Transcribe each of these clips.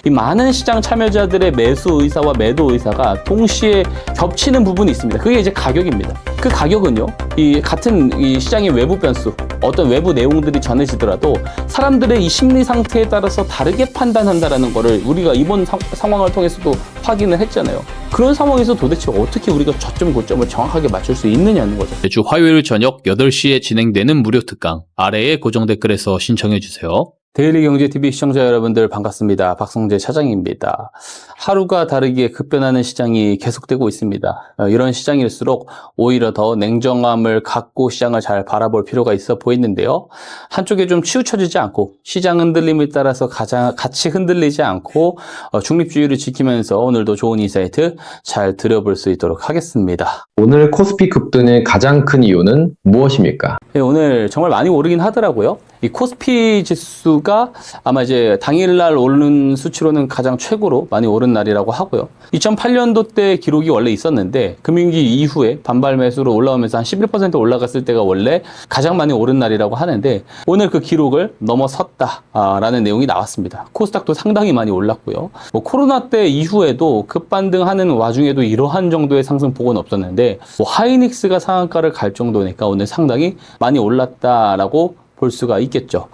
이 많은 시장 참여자들의 매수 의사와 매도 의사가 동시에 겹치는 부분이 있습니다. 그게 이제 가격입니다. 그 가격은요, 이 같은 이 시장의 외부 변수, 어떤 외부 내용들이 전해지더라도 사람들의 이 심리 상태에 따라서 다르게 판단한다라는 거를 우리가 이번 상황을 통해서도 확인을 했잖아요. 그런 상황에서 도대체 어떻게 우리가 저점 고점을 정확하게 맞출 수 있느냐는 거죠. 매주 화요일 저녁 8시에 진행되는 무료 특강 아래에 고정 댓글에서 신청해 주세요. 데일리경제TV 시청자 여러분들 반갑습니다. 박성재 차장입니다. 하루가 다르게 급변하는 시장이 계속되고 있습니다. 이런 시장일수록 오히려 더 냉정함을 갖고 시장을 잘 바라볼 필요가 있어 보이는데요. 한쪽에 좀 치우쳐지지 않고 시장 흔들림에 따라서 같이 흔들리지 않고 중립주의를 지키면서 오늘도 좋은 인사이트 잘 들어볼 수 있도록 하겠습니다. 오늘 코스피 급등의 가장 큰 이유는 무엇입니까? 네, 오늘 정말 많이 오르긴 하더라고요. 이 코스피 지수가 아마 이제 당일날 오른 수치로는 가장 최고로 많이 오른 날이라고 하고요. 2008년도 때 기록이 원래 있었는데 금융위기 이후에 반발 매수로 올라오면서 한 11% 올라갔을 때가 원래 가장 많이 오른 날이라고 하는데 오늘 그 기록을 넘어섰다라는 내용이 나왔습니다. 코스닥도 상당히 많이 올랐고요. 뭐 코로나 때 이후에도 급반등하는 와중에도 이러한 정도의 상승폭은 없었는데 뭐 하이닉스가 상한가를 갈 정도니까 오늘 상당히 많이 올랐다라고 볼 수가 있겠죠.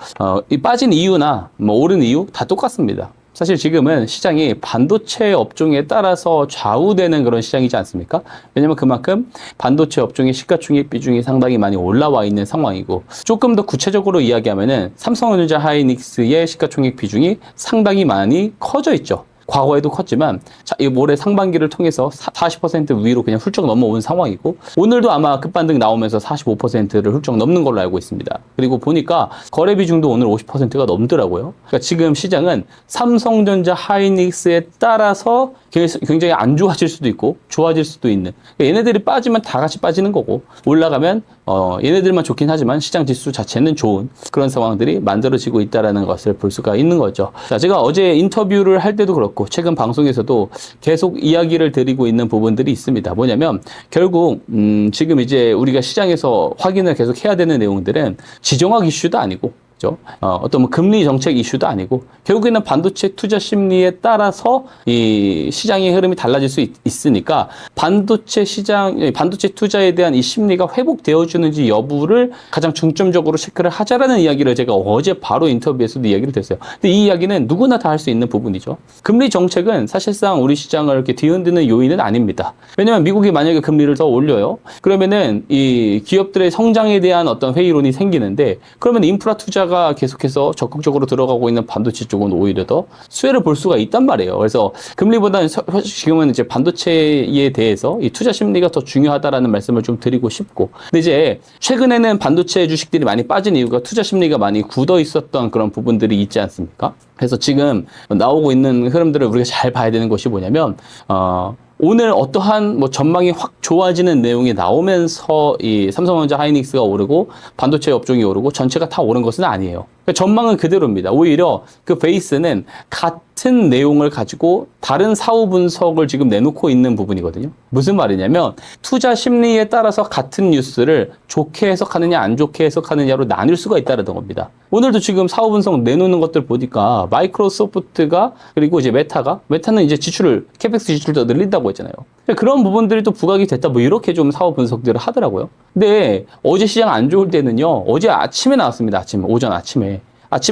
이 빠진 이유나 뭐 오른 이유 다 똑같습니다. 사실 지금은 시장이 반도체 업종에 따라서 좌우되는 그런 시장이지 않습니까? 왜냐면 그만큼 반도체 업종의 시가총액 비중이 상당히 많이 올라와 있는 상황이고 조금 더 구체적으로 이야기하면은 삼성전자 하이닉스의 시가총액 비중이 상당히 많이 커져 있죠. 과거에도 컸지만 이 올해 상반기를 통해서 40% 위로 그냥 훌쩍 넘어온 상황이고 오늘도 아마 급반등 나오면서 45%를 훌쩍 넘는 걸로 알고 있습니다. 그리고 보니까 거래 비중도 오늘 50%가 넘더라고요. 그러니까 지금 시장은 삼성전자 하이닉스에 따라서 굉장히 안 좋아질 수도 있고 좋아질 수도 있는, 그러니까 얘네들이 빠지면 다 같이 빠지는 거고 올라가면 얘네들만 좋긴 하지만 시장 지수 자체는 좋은 그런 상황들이 만들어지고 있다는 것을 볼 수가 있는 거죠. 자, 제가 어제 인터뷰를 할 때도 그렇고 최근 방송에서도 계속 이야기를 드리고 있는 부분들이 있습니다. 뭐냐면 결국 지금 이제 우리가 시장에서 확인을 계속 해야 되는 내용들은 지정학 이슈도 아니고 어떤 뭐 금리 정책 이슈도 아니고 결국에는 반도체 투자 심리에 따라서 이 시장의 흐름이 달라질 수 있으니까 반도체 투자에 대한 이 심리가 회복되어주는지 여부를 가장 중점적으로 체크를 하자라는 이야기를 제가 어제 바로 인터뷰에서도 이야기를 드렸어요. 근데 이 이야기는 누구나 다 할 수 있는 부분이죠. 금리 정책은 사실상 우리 시장을 이렇게 뒤흔드는 요인은 아닙니다. 왜냐하면 미국이 만약에 금리를 더 올려요. 그러면은 이 기업들의 성장에 대한 어떤 회의론이 생기는데 그러면 인프라 투자가 계속해서 적극적으로 들어가고 있는 반도체 쪽은 오히려 더 수혜를 볼 수가 있단 말이에요. 그래서 금리보다는 지금은 이제 반도체에 대해서 이 투자 심리가 더 중요하다라는 말씀을 좀 드리고 싶고, 근데 이제 최근에는 반도체 주식들이 많이 빠진 이유가 투자 심리가 많이 굳어 있었던 그런 부분들이 있지 않습니까? 그래서 지금 나오고 있는 흐름들을 우리가 잘 봐야 되는 것이 뭐냐면 오늘 어떠한 뭐 전망이 확 좋아지는 내용이 나오면서 이 삼성전자 하이닉스가 오르고 반도체 업종이 오르고 전체가 다 오른 것은 아니에요. 그러니까 전망은 그대로입니다. 오히려 그 베이스는 같은 내용을 가지고 다른 사후 분석을 지금 내놓고 있는 부분이거든요. 무슨 말이냐면 투자 심리에 따라서 같은 뉴스를 좋게 해석하느냐 안 좋게 해석하느냐로 나뉠 수가 있다는 겁니다. 오늘도 지금 사후 분석 내놓는 것들 보니까 마이크로소프트가 그리고 이제 메타는 이제 캐펙스 지출을 더 늘린다고 했잖아요. 그런 부분들이 또 부각이 됐다 뭐 이렇게 좀 사후 분석들을 하더라고요. 근데 어제 시장 안 좋을 때는요, 어제 아침에 나왔습니다. 오전 아침에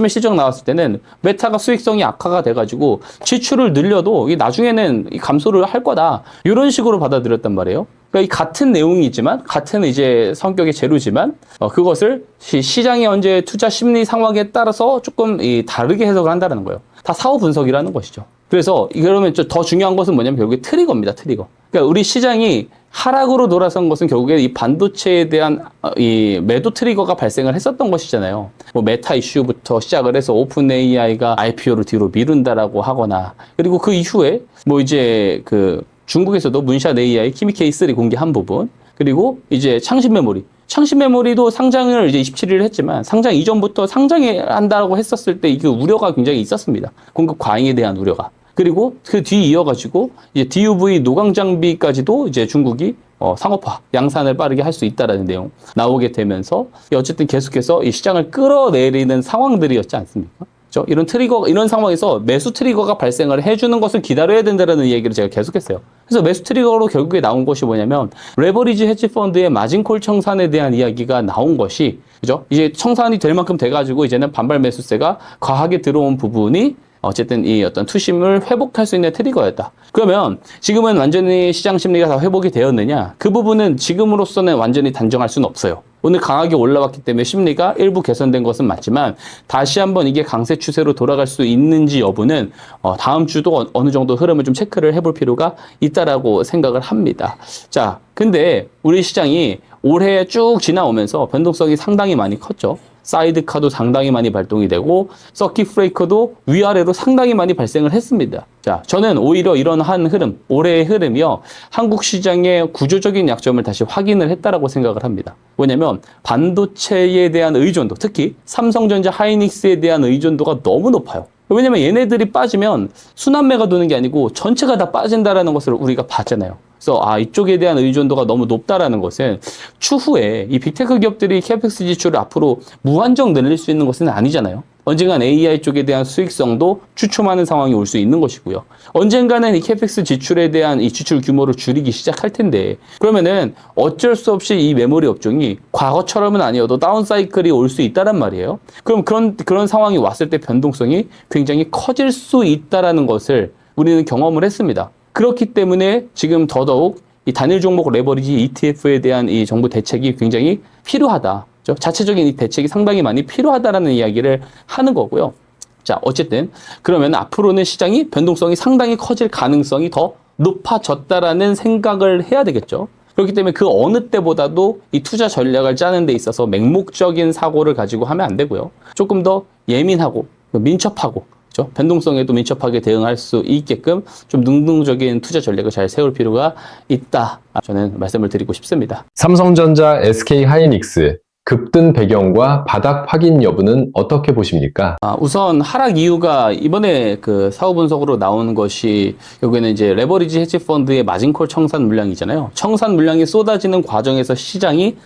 실적 나왔을 때는 메타가 수익성이 악화가 돼가지고 지출을 늘려도 나중에는 감소를 할 거다 이런 식으로 받아들였단 말이에요. 그러니까 이 같은 내용이지만 같은 이제 성격의 재료지만 그것을 시장의 현재 투자 심리 상황에 따라서 조금 다르게 해석을 한다는 거예요. 다 사후 분석이라는 것이죠. 그래서 그러면 더 중요한 것은 뭐냐면 결국에 트리거입니다. 트리거. 그러니까 우리 시장이 하락으로 돌아선 것은 결국에 이 반도체에 대한 이 매도 트리거가 발생을 했었던 것이잖아요. 뭐 메타 이슈부터 시작을 해서 오픈 AI가 IPO를 뒤로 미룬다라고 하거나, 그리고 그 이후에 뭐 이제 그 중국에서도 문샷 AI 키미 K3 공개한 부분, 그리고 이제 창신 메모리도 상장을 이제 27일 했지만 상장 이전부터 상장한다고 했었을 때 이게 우려가 굉장히 있었습니다. 공급 과잉에 대한 우려가. 그리고 그 뒤 이어가지고 이제 DUV 노광 장비까지도 이제 중국이 상업화, 양산을 빠르게 할 수 있다라는 내용 나오게 되면서 어쨌든 계속해서 이 시장을 끌어내리는 상황들이었지 않습니까? 그죠? 이런 트리거, 이런 상황에서 매수 트리거가 발생을 해주는 것을 기다려야 된다는 얘기를 제가 계속했어요. 그래서 매수 트리거로 결국에 나온 것이 뭐냐면, 레버리지 헤지 펀드의 마진콜 청산에 대한 이야기가 나온 것이, 그죠? 이제 청산이 될 만큼 돼가지고, 이제는 반발 매수세가 과하게 들어온 부분이 어쨌든 이 어떤 투심을 회복할 수 있는 트리거였다. 그러면 지금은 완전히 시장 심리가 다 회복이 되었느냐? 그 부분은 지금으로서는 완전히 단정할 수는 없어요. 오늘 강하게 올라왔기 때문에 심리가 일부 개선된 것은 맞지만 다시 한번 이게 강세 추세로 돌아갈 수 있는지 여부는 다음 주도 어느 정도 흐름을 좀 체크를 해볼 필요가 있다라고 생각을 합니다. 자, 근데 우리 시장이 올해 쭉 지나오면서 변동성이 상당히 많이 컸죠. 사이드카도 상당히 많이 발동이 되고 서킷 브레이커도 위아래로 상당히 많이 발생을 했습니다. 자, 저는 오히려 이런 한 흐름, 올해의 흐름이요, 한국 시장의 구조적인 약점을 다시 확인을 했다라고 생각을 합니다. 뭐냐면 반도체에 대한 의존도, 특히 삼성전자, 하이닉스에 대한 의존도가 너무 높아요. 왜냐면 얘네들이 빠지면 순환매가 도는 게 아니고 전체가 다 빠진다라는 것을 우리가 봤잖아요. 그래서 이쪽에 대한 의존도가 너무 높다라는 것은 추후에 이 빅테크 기업들이 캐펙스 지출을 앞으로 무한정 늘릴 수 있는 것은 아니잖아요. 언젠간 AI 쪽에 대한 수익성도 추첨하는 상황이 올 수 있는 것이고요. 언젠가는 이 캐펙스 지출에 대한 이 지출 규모를 줄이기 시작할 텐데, 그러면은 어쩔 수 없이 이 메모리 업종이 과거처럼은 아니어도 다운 사이클이 올 수 있다란 말이에요. 그럼 그런 상황이 왔을 때 변동성이 굉장히 커질 수 있다라는 것을 우리는 경험을 했습니다. 그렇기 때문에 지금 더더욱 이 단일 종목 레버리지 ETF에 대한 이 정부 대책이 굉장히 필요하다. 자체적인 이 대책이 상당히 많이 필요하다라는 이야기를 하는 거고요. 자, 어쨌든 그러면 앞으로는 시장이 변동성이 상당히 커질 가능성이 더 높아졌다라는 생각을 해야 되겠죠. 그렇기 때문에 그 어느 때보다도 이 투자 전략을 짜는 데 있어서 맹목적인 사고를 가지고 하면 안 되고요. 조금 더 예민하고 민첩하고, 그렇죠? 변동성에도 민첩하게 대응할 수 있게끔 좀 능동적인 투자 전략을 잘 세울 필요가 있다. 저는 말씀을 드리고 싶습니다. 삼성전자, SK 하이닉스 급등 배경과 바닥 확인 여부는 어떻게 보십니까? 우선 하락 이유가 이번에 그 사후 분석으로 나오는 것이 여기는 이제 레버리지 헤지 펀드의 마진콜 청산 물량이잖아요. 청산 물량이 쏟아지는 과정에서 시장이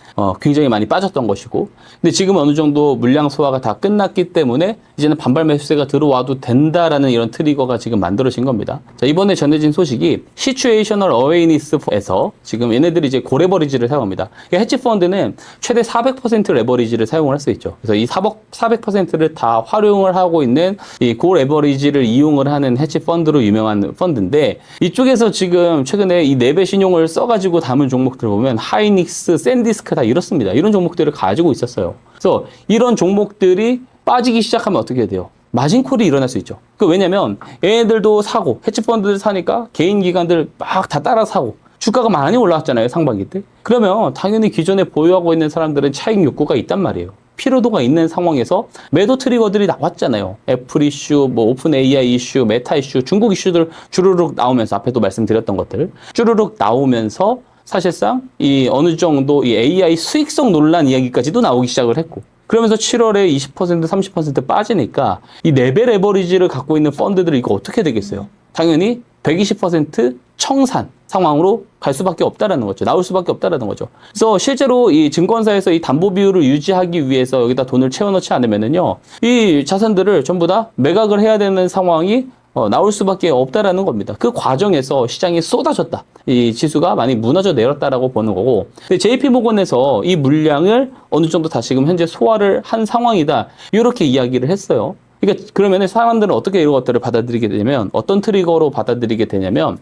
굉장히 많이 빠졌던 것이고, 근데 지금 어느 정도 물량 소화가 다 끝났기 때문에 이제는 반발 매수세가 들어와도 된다라는 이런 트리거가 지금 만들어진 겁니다. 자, 이번에 전해진 소식이 시츄에이셔널 어웨이니스에서 지금 얘네들이 이제 고레버리지를 사용합니다. 헤지 펀드는 최대 400% 레버리지를 사용을 할 수 있죠. 그래서 이 400%를 다 활용을 하고 있는 이 고레버리지를 이용을 하는 헤지 펀드로 유명한 펀드인데, 이쪽에서 지금 최근에 이 4배 신용을 써가지고 담은 종목들 보면 하이닉스, 샌디스크 다 이렇습니다. 이런 종목들을 가지고 있었어요. 그래서 이런 종목들이 빠지기 시작하면 어떻게 돼요? 마진콜이 일어날 수 있죠. 왜냐면 얘네들도 사고, 헤지 펀드들 사니까 개인 기관들 막 다 따라 사고, 주가가 많이 올라왔잖아요, 상반기 때. 그러면 당연히 기존에 보유하고 있는 사람들은 차익 욕구가 있단 말이에요. 피로도가 있는 상황에서 매도 트리거들이 나왔잖아요. 애플 이슈, 오픈 AI 이슈, 메타 이슈, 중국 이슈들 주르륵 나오면서, 앞에도 말씀드렸던 것들 주르륵 나오면서 사실상 이 어느 정도 이 AI 수익성 논란 이야기까지도 나오기 시작을 했고, 그러면서 7월에 20%, 30% 빠지니까 이 4배 레버리지를 갖고 있는 펀드들이 이거 어떻게 되겠어요? 당연히 120% 청산 상황으로 갈 수밖에 없다라는 거죠. 나올 수밖에 없다라는 거죠. 그래서 실제로 이 증권사에서 이 담보 비율을 유지하기 위해서 여기다 돈을 채워넣지 않으면은요, 이 자산들을 전부 다 매각을 해야 되는 상황이 나올 수밖에 없다라는 겁니다. 그 과정에서 시장이 쏟아졌다. 이 지수가 많이 무너져 내렸다라고 보는 거고, JP모건에서 이 물량을 어느 정도 다시금 현재 소화를 한 상황이다, 이렇게 이야기를 했어요. 그러니까 그러면 사람들은 어떻게 이런 것들을 받아들이게 되냐면, 어떤 트리거로 받아들이게 되냐면,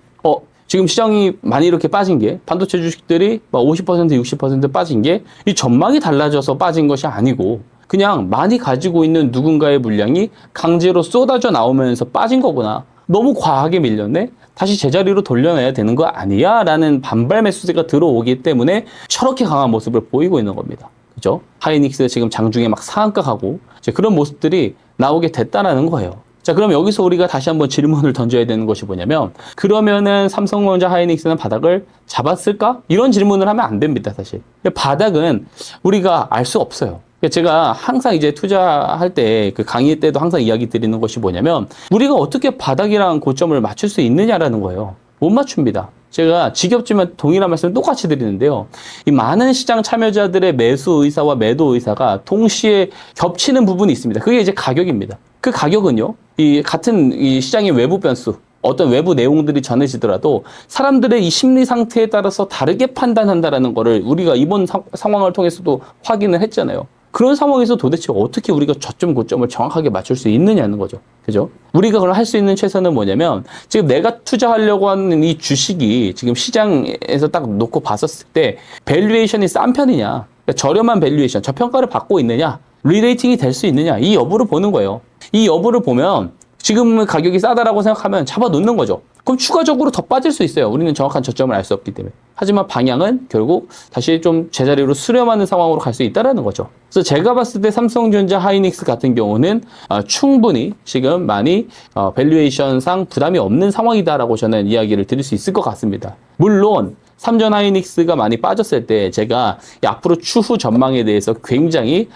지금 시장이 많이 이렇게 빠진 게, 반도체 주식들이 50%, 60% 빠진 게 이 전망이 달라져서 빠진 것이 아니고, 그냥 많이 가지고 있는 누군가의 물량이 강제로 쏟아져 나오면서 빠진 거구나. 너무 과하게 밀렸네? 다시 제자리로 돌려내야 되는 거 아니야? 라는 반발 매수세가 들어오기 때문에 저렇게 강한 모습을 보이고 있는 겁니다. 그죠? 하이닉스 지금 장중에 막 상한가 가고, 그런 모습들이 나오게 됐다라는 거예요. 자, 그럼 여기서 우리가 다시 한번 질문을 던져야 되는 것이 뭐냐면, 그러면은 삼성전자, 하이닉스는 바닥을 잡았을까? 이런 질문을 하면 안 됩니다, 사실. 바닥은 우리가 알 수 없어요. 제가 항상 이제 투자할 때, 그 강의 때도 항상 이야기 드리는 것이 뭐냐면, 우리가 어떻게 바닥이랑 고점을 맞출 수 있느냐라는 거예요. 못 맞춥니다. 제가 지겹지만 동일한 말씀을 똑같이 드리는데요. 이 많은 시장 참여자들의 매수 의사와 매도 의사가 동시에 겹치는 부분이 있습니다. 그게 이제 가격입니다. 그 가격은요, 이 같은 이 시장의 외부 변수, 어떤 외부 내용들이 전해지더라도 사람들의 이 심리 상태에 따라서 다르게 판단한다라는 거를 우리가 이번 상황을 통해서도 확인을 했잖아요. 그런 상황에서 도대체 어떻게 우리가 저점 고점을 정확하게 맞출 수 있느냐는 거죠. 그죠? 우리가 그걸 할 수 있는 최선은 뭐냐면 지금 내가 투자하려고 하는 이 주식이 지금 시장에서 딱 놓고 봤었을 때 밸류에이션이 싼 편이냐, 그러니까 저렴한 밸류에이션, 저평가를 받고 있느냐, 리레이팅이 될 수 있느냐, 이 여부를 보는 거예요. 이 여부를 보면 지금 가격이 싸다라고 생각하면 잡아 놓는 거죠. 그럼 추가적으로 더 빠질 수 있어요. 우리는 정확한 저점을 알 수 없기 때문에. 하지만 방향은 결국 다시 좀 제자리로 수렴하는 상황으로 갈 수 있다는 거죠. 그래서 제가 봤을 때 삼성전자, 하이닉스 같은 경우는 충분히 지금 많이 밸류에이션상 부담이 없는 상황이다라고 저는 이야기를 드릴 수 있을 것 같습니다. 물론 삼전 하이닉스가 많이 빠졌을 때 제가 앞으로 추후 전망에 대해서 굉장히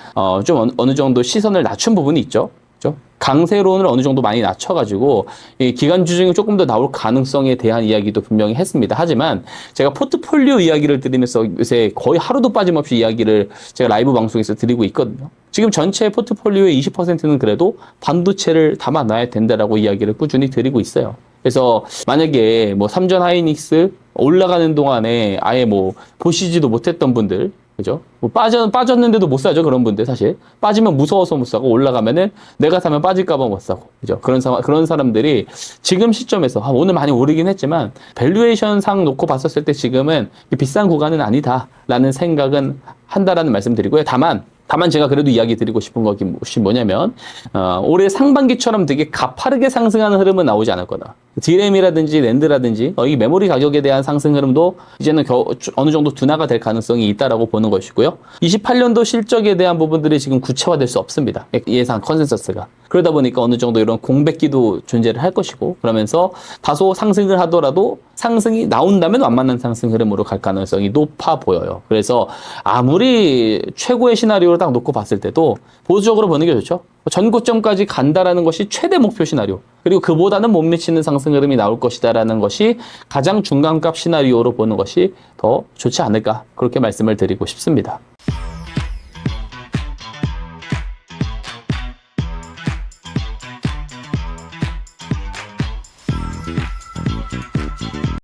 좀 어느 정도 시선을 낮춘 부분이 있죠. 강세론을 어느 정도 많이 낮춰가지고 이 기간주 중에 조금 더 나올 가능성에 대한 이야기도 분명히 했습니다. 하지만 제가 포트폴리오 이야기를 드리면서 요새 거의 하루도 빠짐없이 이야기를 제가 라이브 방송에서 드리고 있거든요. 지금 전체 포트폴리오의 20%는 그래도 반도체를 담아놔야 된다라고 이야기를 꾸준히 드리고 있어요. 그래서 만약에 뭐 삼전 하이닉스 올라가는 동안에 아예 뭐 보시지도 못했던 분들, 그죠? 뭐 빠졌는데도 못 사죠, 그런 분들 사실. 빠지면 무서워서 못 사고, 올라가면은 내가 사면 빠질까봐 못 사고, 그죠? 그런 사람들이 지금 시점에서, 오늘 많이 오르긴 했지만, 밸류에이션 상 놓고 봤었을 때 지금은 비싼 구간은 아니다라는 생각은 한다라는 말씀 드리고요. 다만 제가 그래도 이야기 드리고 싶은 것이 뭐냐면, 올해 상반기처럼 되게 가파르게 상승하는 흐름은 나오지 않을 거다. 디램이라든지 랜드라든지, 이 메모리 가격에 대한 상승 흐름도 이제는 어느 정도 둔화가 될 가능성이 있다라고 보는 것이고요. 28년도 실적에 대한 부분들이 지금 구체화될 수 없습니다. 예상 컨센서스가. 그러다 보니까 어느 정도 이런 공백기도 존재를 할 것이고, 그러면서 다소 상승을 하더라도 상승이 나온다면 완만한 상승 흐름으로 갈 가능성이 높아 보여요. 그래서 아무리 최고의 시나리오를 딱 놓고 봤을 때도 보수적으로 보는 게 좋죠. 전고점까지 간다라는 것이 최대 목표 시나리오. 그리고 그보다는 못 미치는 상승 흐름이 나올 것이다라는 것이 가장 중간값 시나리오로 보는 것이 더 좋지 않을까. 그렇게 말씀을 드리고 싶습니다.